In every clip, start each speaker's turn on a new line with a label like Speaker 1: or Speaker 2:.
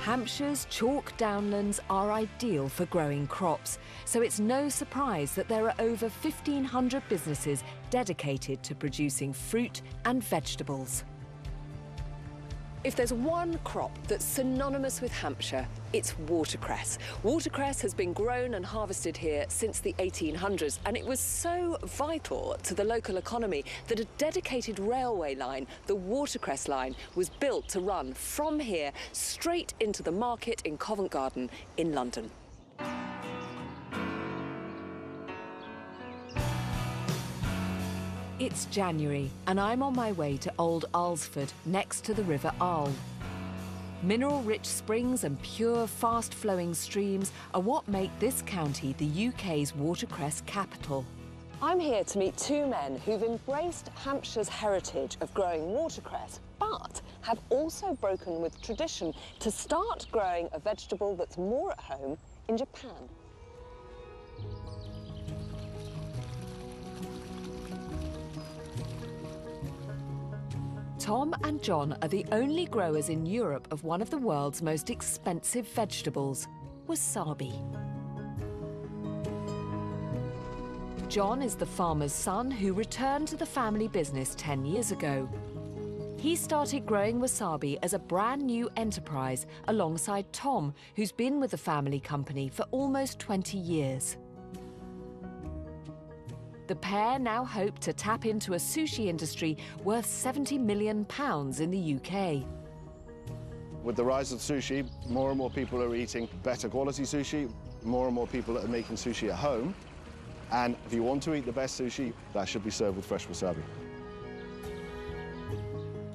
Speaker 1: Hampshire's chalk downlands are ideal for growing crops, so it's no surprise that there are over 1,500 businesses dedicated to producing fruit and vegetables. If there's one crop that's synonymous with Hampshire, it's watercress. Watercress has been grown and harvested here since the 1800s, and it was so vital to the local economy that a dedicated railway line, the Watercress line, was built to run from here straight into the market in Covent Garden in London. It's January, and I'm on my way to Old Alresford, next to the River Arle. Mineral-rich springs and pure, fast-flowing streams are what make this county the UK's watercress capital. I'm here to meet two men who've embraced Hampshire's heritage of growing watercress, but have also broken with tradition to start growing a vegetable that's more at home in Japan. Tom and John are the only growers in Europe of one of the world's most expensive vegetables, wasabi. John is the farmer's son who returned to the family business 10 years ago. He started growing wasabi as a brand new enterprise alongside Tom, who's been with the family company for almost 20 years. The pair now hope to tap into a sushi industry worth £70 million in the UK.
Speaker 2: With the rise of sushi, more and more people are eating better quality sushi, more and more people are making sushi at home. And if you want to eat the best sushi, that should be served with fresh wasabi.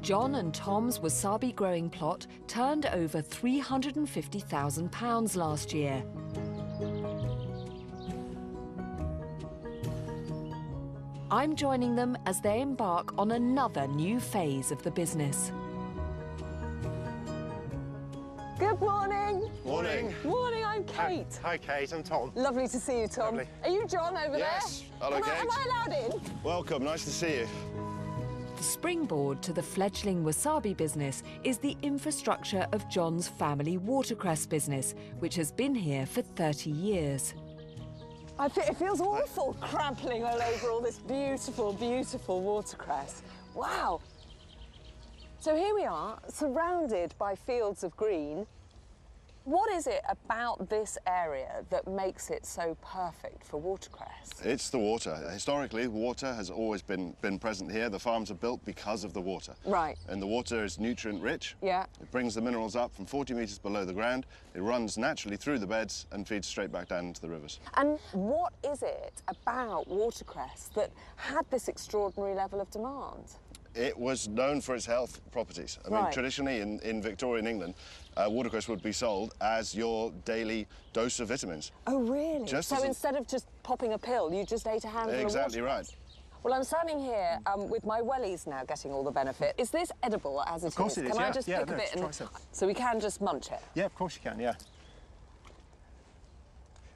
Speaker 1: John and Tom's wasabi growing plot turned over £350,000 last year. I'm joining them as they embark on another new phase of the business. Good morning.
Speaker 2: Morning.
Speaker 1: Morning, I'm Kate.
Speaker 3: Hi, Kate. I'm Tom.
Speaker 1: Lovely to see you, Tom.
Speaker 3: Lovely.
Speaker 1: Are you John over
Speaker 2: Yes.
Speaker 1: there?
Speaker 2: Hello, Kate.
Speaker 1: Am I allowed in?
Speaker 2: Welcome, nice to see you.
Speaker 1: The springboard to the fledgling wasabi business is the infrastructure of John's family watercress business, which has been here for 30 years. It feels awful trampling all over all this beautiful, beautiful watercress. Wow. So here we are, surrounded by fields of green. What is it about this area that makes it so perfect for watercress?
Speaker 2: It's the water. Historically, water has always been present here. The farms are built because of the water.
Speaker 1: Right.
Speaker 2: And the water is nutrient-rich.
Speaker 1: Yeah.
Speaker 2: It brings the minerals up from 40 metres below the ground. It runs naturally through the beds and feeds straight back down into the rivers.
Speaker 1: And what is it about watercress that had this extraordinary level of demand?
Speaker 2: It was known for its health properties. I mean, traditionally in Victorian England, watercress would be sold as your daily dose of vitamins.
Speaker 1: Oh, really? So instead of just popping a pill, you just ate a handful of watercress?
Speaker 2: Exactly right.
Speaker 1: Well, I'm standing here with my wellies now getting all the benefit. Is this edible as it is?
Speaker 3: Of course it is,
Speaker 1: Can
Speaker 3: yeah.
Speaker 1: I just pick a bit?
Speaker 3: Try some.
Speaker 1: So we can just munch it?
Speaker 3: Yeah, of course you can, yeah.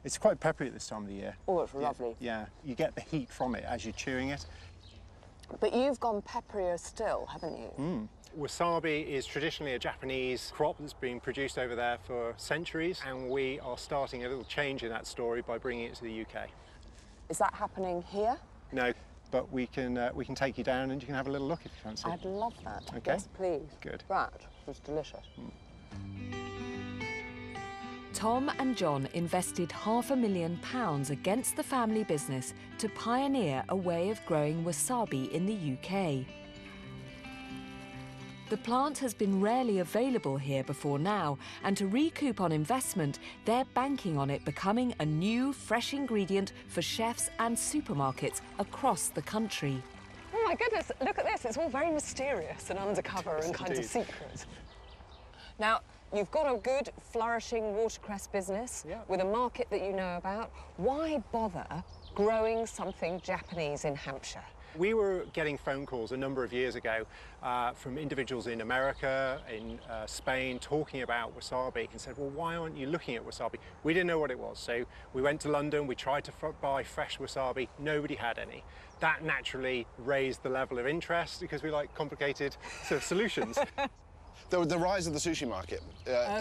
Speaker 3: It's quite peppery at this time of the year.
Speaker 1: Oh, it's lovely.
Speaker 3: Yeah, you get the heat from it as you're chewing it.
Speaker 1: But you've gone pepperier still, haven't you?
Speaker 3: Wasabi is traditionally a Japanese crop that's been produced over there for centuries, and we are starting a little change in that story by bringing it to the UK.
Speaker 1: Is that happening here?
Speaker 3: No, but we can take you down and you can have a little look if you fancy.
Speaker 1: I'd love that.
Speaker 3: Okay.
Speaker 1: Yes, please.
Speaker 3: Good.
Speaker 1: That was delicious. Tom and John invested £500,000 against the family business to pioneer a way of growing wasabi in the UK. The plant has been rarely available here before now, and to recoup on investment, they're banking on it becoming a new, fresh ingredient for chefs and supermarkets across the country. Oh my goodness, look at this. It's all very mysterious and undercover and kind of secret. Now, you've got a good, flourishing watercress business with a market that you know about. Why bother growing something Japanese in Hampshire?
Speaker 3: We were getting phone calls a number of years ago from individuals in America, in Spain, talking about wasabi and said, well, why aren't you looking at wasabi? We didn't know what it was, so we went to London, we tried to buy fresh wasabi, nobody had any. That naturally raised the level of interest because we like complicated sort of solutions.
Speaker 2: The rise of the sushi market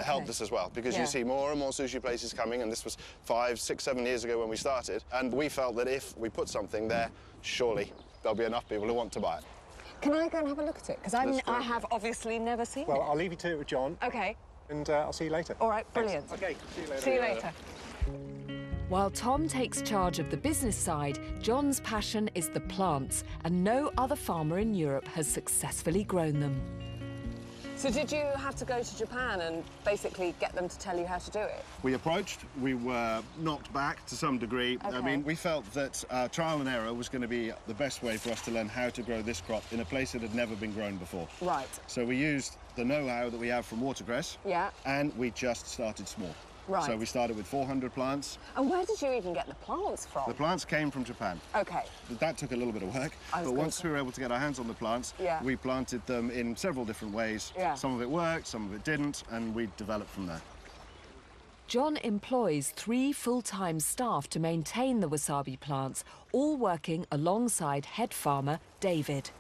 Speaker 2: helped us as well, because you see more and more sushi places coming, and this was 5, 6, 7 years ago when we started, and we felt that if we put something there, surely there'll be enough people who want to buy it.
Speaker 4: Can I go and have a look at it? Because I have obviously never seen it.
Speaker 3: Well, I'll leave you to it with John.
Speaker 4: OK.
Speaker 3: And I'll see you later.
Speaker 4: All right, brilliant.
Speaker 3: Thanks. OK, see you later.
Speaker 4: See you later.
Speaker 1: While Tom takes charge of the business side, John's passion is the plants, and no other farmer in Europe has successfully grown them.
Speaker 4: So did you have to go to Japan and basically get them to tell you how to do it?
Speaker 2: We approached, we were knocked back to some degree.
Speaker 4: Okay.
Speaker 2: I mean, we felt that trial and error was going to be the best way for us to learn how to grow this crop in a place that had never been grown before.
Speaker 4: Right.
Speaker 2: So we used the know-how that we have from Watercress, and we just started small.
Speaker 4: Right.
Speaker 2: So we started with 400 plants.
Speaker 4: And where did you even get the plants from?
Speaker 2: The plants came from Japan.
Speaker 4: OK.
Speaker 2: That took a little bit of work, but once we were able to get our hands on the plants, we planted them in several different ways. Some of it worked, some of it didn't, and we developed from there.
Speaker 1: John employs 3 full-time staff to maintain the wasabi plants, all working alongside head farmer David.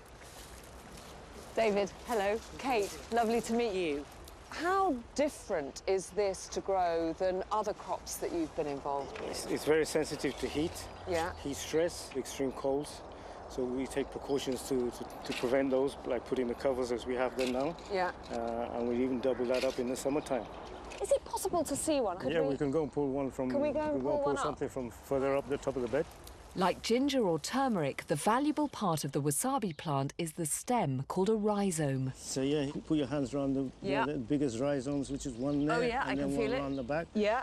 Speaker 4: David, hello. Kate, lovely to meet you. How different is this to grow than other crops that you've been involved with?
Speaker 5: It's very sensitive to heat,
Speaker 4: Yeah.
Speaker 5: heat stress, extreme colds. So we take precautions to prevent those, like putting the covers as we have them now.
Speaker 4: Yeah.
Speaker 5: And we even double that up in the summertime.
Speaker 4: Is it possible to see one?
Speaker 5: Yeah, we can go and pull one from...
Speaker 4: Can we go and pull one up?
Speaker 5: something from further up the top of the bed.
Speaker 1: Like ginger or turmeric, the valuable part of the wasabi plant is the stem, called a rhizome.
Speaker 5: So yeah, you put your hands around the biggest rhizomes, which is one there,
Speaker 4: I
Speaker 5: and
Speaker 4: can
Speaker 5: then
Speaker 4: feel
Speaker 5: one
Speaker 4: it.
Speaker 5: around the back.
Speaker 4: Yeah.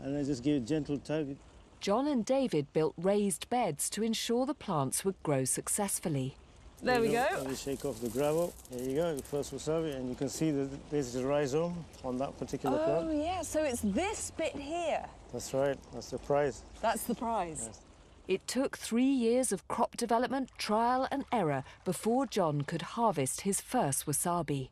Speaker 5: And then just give a gentle tug.
Speaker 1: John and David built raised beds to ensure the plants would grow successfully.
Speaker 4: There we go.
Speaker 5: And we shake off the gravel. There you go, the first wasabi, and you can see that there's the rhizome on that particular plant.
Speaker 4: Oh, yeah, so it's this bit here.
Speaker 5: That's right, that's the prize.
Speaker 4: That's the prize.
Speaker 5: Yes.
Speaker 1: It took 3 years of crop development, trial and error before John could harvest his first wasabi.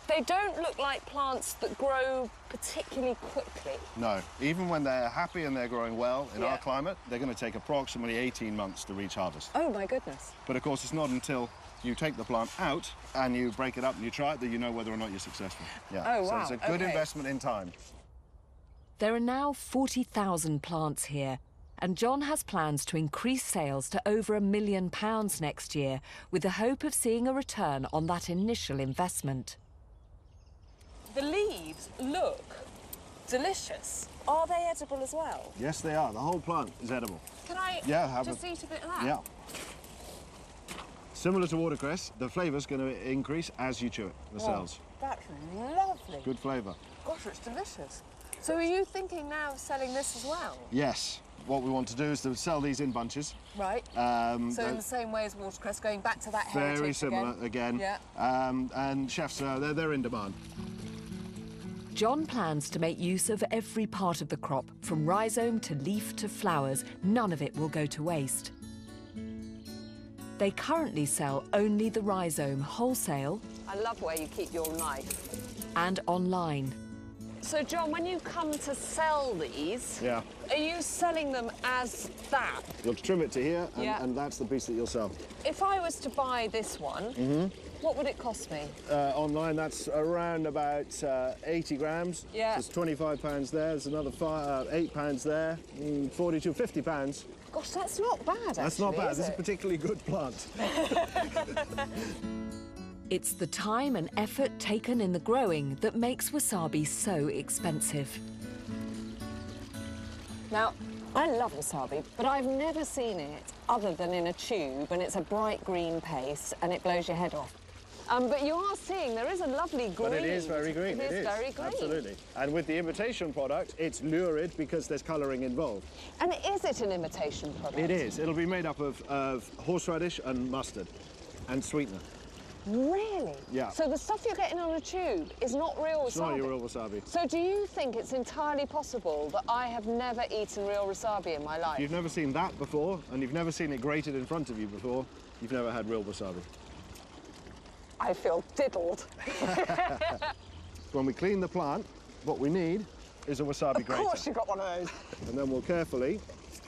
Speaker 4: They don't look like plants that grow particularly quickly.
Speaker 2: No, even when they're happy and they're growing well in our climate, they're going to take approximately 18 months to reach harvest.
Speaker 4: Oh, my goodness.
Speaker 2: But of course, it's not until you take the plant out and you break it up and you try it that you know whether or not you're successful. Yeah.
Speaker 4: Oh, wow.
Speaker 2: So it's a good investment in time.
Speaker 1: There are now 40,000 plants here, and John has plans to increase sales to over £1 million next year, with the hope of seeing a return on that initial investment.
Speaker 4: The leaves look delicious. Are they edible as well?
Speaker 2: Yes, they are. The whole plant is edible.
Speaker 4: Can I just eat a bit of that?
Speaker 2: Yeah. Similar to watercress, the flavour's going to increase as you chew it, the cells.
Speaker 4: That's lovely.
Speaker 2: Good flavour.
Speaker 4: Gosh, it's delicious. So are you thinking now of selling this as well?
Speaker 2: Yes. What we want to do is to sell these in bunches.
Speaker 4: Right. So in the same way as watercress, going back to that heritage
Speaker 2: Very similar again.
Speaker 4: Yeah.
Speaker 2: And chefs, they're in demand.
Speaker 1: John plans to make use of every part of the crop, from rhizome to leaf to flowers. None of it will go to waste. They currently sell only the rhizome wholesale
Speaker 4: I love where you keep your knife.
Speaker 1: and online.
Speaker 4: So, John, when you come to sell these, are you selling them as that?
Speaker 2: You'll trim it to here, and,
Speaker 4: Yeah.
Speaker 2: and that's the piece that you'll sell.
Speaker 4: If I was to buy this one, what would it cost me?
Speaker 2: Online, that's around about 80 grams.
Speaker 4: Yeah.
Speaker 2: There's £25 there. There's another £8 there. 42, £50.
Speaker 4: Gosh, that's not bad, actually,
Speaker 2: That's not bad.
Speaker 4: is
Speaker 2: This is a
Speaker 4: it?
Speaker 2: particularly good plant.
Speaker 1: It's the time and effort taken in the growing that makes wasabi so expensive.
Speaker 4: Now, I love wasabi, but I've never seen it other than in a tube, and it's a bright green paste, and it blows your head off. But you are seeing there is a lovely green.
Speaker 2: But it is very green.
Speaker 4: It is very green.
Speaker 2: Absolutely. And with the imitation product, it's lurid because there's colouring involved.
Speaker 4: And is it an imitation product?
Speaker 2: It is. It'll be made up of horseradish and mustard and sweetener.
Speaker 4: Really?
Speaker 2: Yeah.
Speaker 4: So the stuff you're getting on a tube is not real wasabi?
Speaker 2: It's not your real wasabi.
Speaker 4: So do you think it's entirely possible that I have never eaten real wasabi in my life?
Speaker 2: You've never seen that before, and you've never seen it grated in front of you before, you've never had real wasabi.
Speaker 4: I feel diddled.
Speaker 2: When we clean the plant, what we need is a wasabi grater.
Speaker 4: Of course you got one of those.
Speaker 2: And then we'll carefully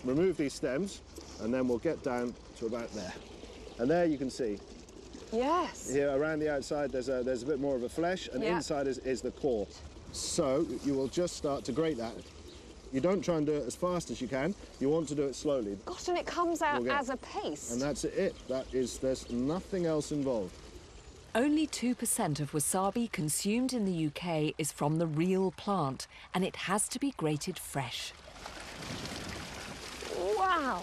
Speaker 2: remove these stems, and then we'll get down to about there. And there you can see
Speaker 4: Yes.
Speaker 2: Here around the outside there's a bit more of a flesh, and
Speaker 4: Yeah.
Speaker 2: inside is the core. So you will just start to grate that. You don't try and do it as fast as you can. You want to do it slowly.
Speaker 4: Gosh, and it comes out
Speaker 2: You'll get-
Speaker 4: as a paste.
Speaker 2: And that's it. There's nothing else involved.
Speaker 1: Only 2% of wasabi consumed in the UK is from the real plant, and it has to be grated fresh.
Speaker 4: Wow,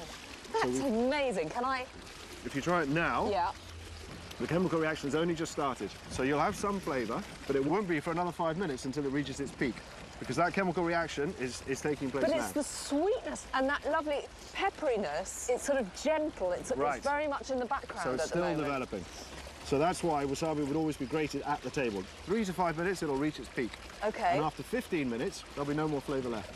Speaker 4: that's amazing. Can I?
Speaker 2: If you try it now,
Speaker 4: Yeah.
Speaker 2: the chemical reaction has only just started. So you'll have some flavour, but it won't be for another 5 minutes until it reaches its peak. Because that chemical reaction is taking place
Speaker 4: But
Speaker 2: now.
Speaker 4: it's the sweetness and that lovely pepperiness. It's sort of gentle. It's
Speaker 2: Right.
Speaker 4: very much in the background
Speaker 2: So it's
Speaker 4: at the
Speaker 2: still
Speaker 4: moment.
Speaker 2: developing. So that's why wasabi would always be grated at the table. 3 to 5 minutes, it'll reach its peak.
Speaker 4: Okay.
Speaker 2: And after 15 minutes, there'll be no more flavour left.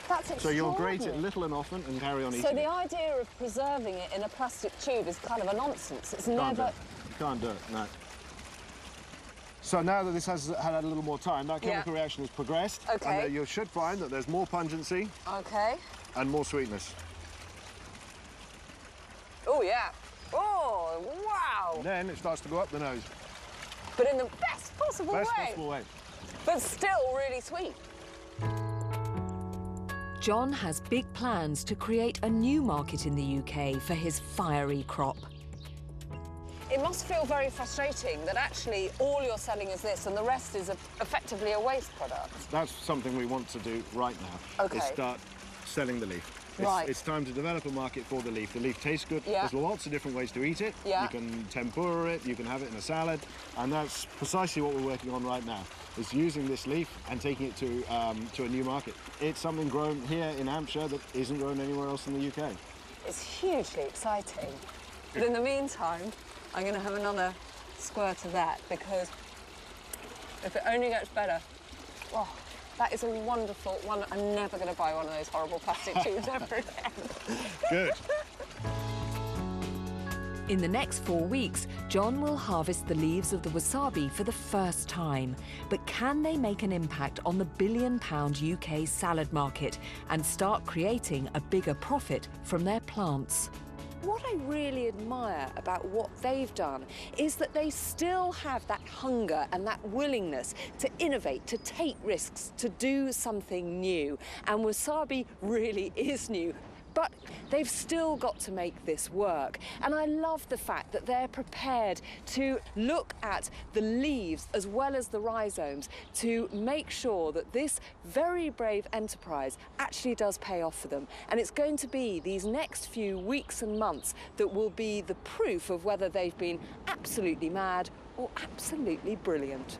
Speaker 4: That's
Speaker 2: So
Speaker 4: extraordinary.
Speaker 2: you'll grate it little and often and carry on eating
Speaker 4: So the
Speaker 2: it.
Speaker 4: idea of preserving it in a plastic tube is kind of a nonsense. It's
Speaker 2: Can't do
Speaker 4: never...
Speaker 2: it. You can't do it, no. So now that this has had a little more time, that chemical reaction has progressed.
Speaker 4: Okay.
Speaker 2: And you should find that there's more pungency
Speaker 4: Okay.
Speaker 2: and more sweetness.
Speaker 4: Oh, yeah. Oh, wow.
Speaker 2: Then it starts to go up the nose.
Speaker 4: But in the best possible
Speaker 2: Best
Speaker 4: way.
Speaker 2: possible way.
Speaker 4: But still really sweet.
Speaker 1: John has big plans to create a new market in the UK for his fiery crop.
Speaker 4: It must feel very frustrating that actually all you're selling is this and the rest is effectively a waste product.
Speaker 2: That's something we want to do right now.
Speaker 4: Okay.
Speaker 2: Is start selling the leaf.
Speaker 4: Right.
Speaker 2: It's time to develop a market for the leaf. The leaf tastes good.
Speaker 4: Yeah.
Speaker 2: There's lots of different ways to eat it.
Speaker 4: Yeah.
Speaker 2: You can tempura it, you can have it in a salad, and that's precisely what we're working on right now, is using this leaf and taking it to a new market. It's something grown here in Hampshire that isn't grown anywhere else in the UK.
Speaker 4: It's hugely exciting. But in the meantime, I'm going to have another squirt of that because if it only gets better, oh, that is a wonderful one. I'm never going to buy one of those horrible plastic tubes ever again.
Speaker 2: Good.
Speaker 1: In the next 4 weeks, John will harvest the leaves of the wasabi for the first time. But can they make an impact on the billion-pound UK salad market and start creating a bigger profit from their plants?
Speaker 4: What I really admire about what they've done is that they still have that hunger and that willingness to innovate, to take risks, to do something new. And wasabi really is new. But they've still got to make this work. And I love the fact that they're prepared to look at the leaves as well as the rhizomes to make sure that this very brave enterprise actually does pay off for them. And it's going to be these next few weeks and months that will be the proof of whether they've been absolutely mad or absolutely brilliant.